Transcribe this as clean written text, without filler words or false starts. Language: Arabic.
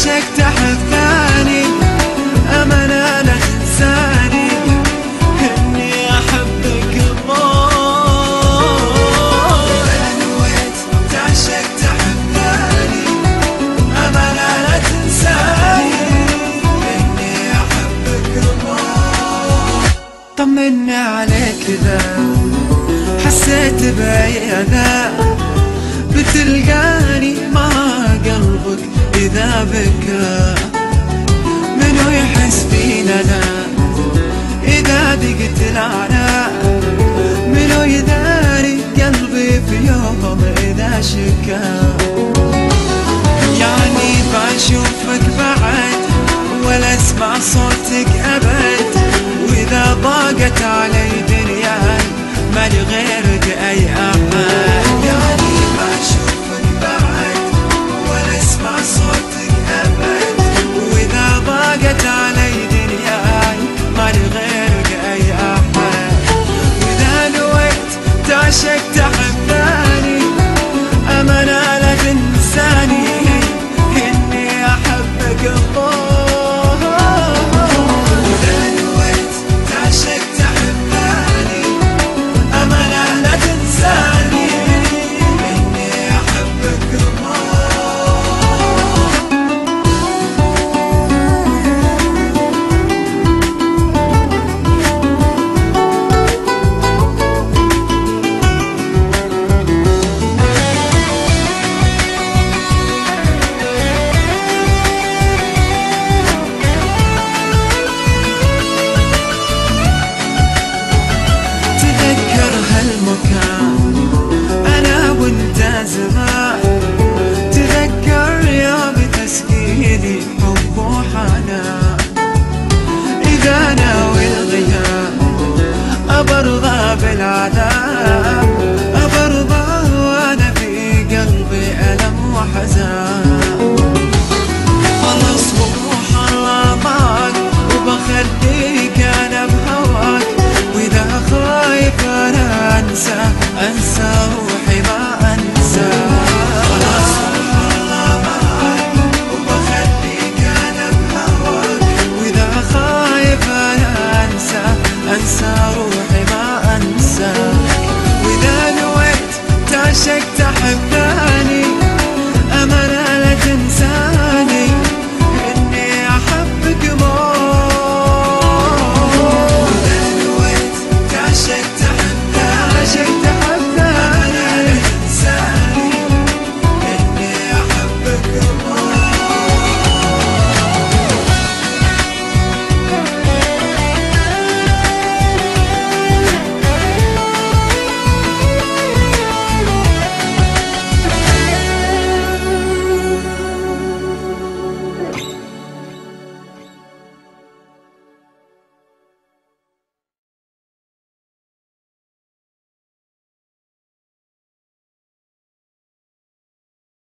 عشقت أحب ثاني، أمانة لا تنساني إني أحبك الله. أنا نويت عشقت أحب ثاني، أمانة لا تنساني إني أحبك الله. طمني عليك إذا حسيت بأذى، بتلقاني مع قلبك إذا بكى. منو يحس فينا أنا إذا ضقت العناء، منو يداري قلبي في يوم إذا شكى. يعني بشوفك بعد ولا اسمع صوتك أبد، وإذا ضاقت علي دنيا مالي غيرك أي أحد.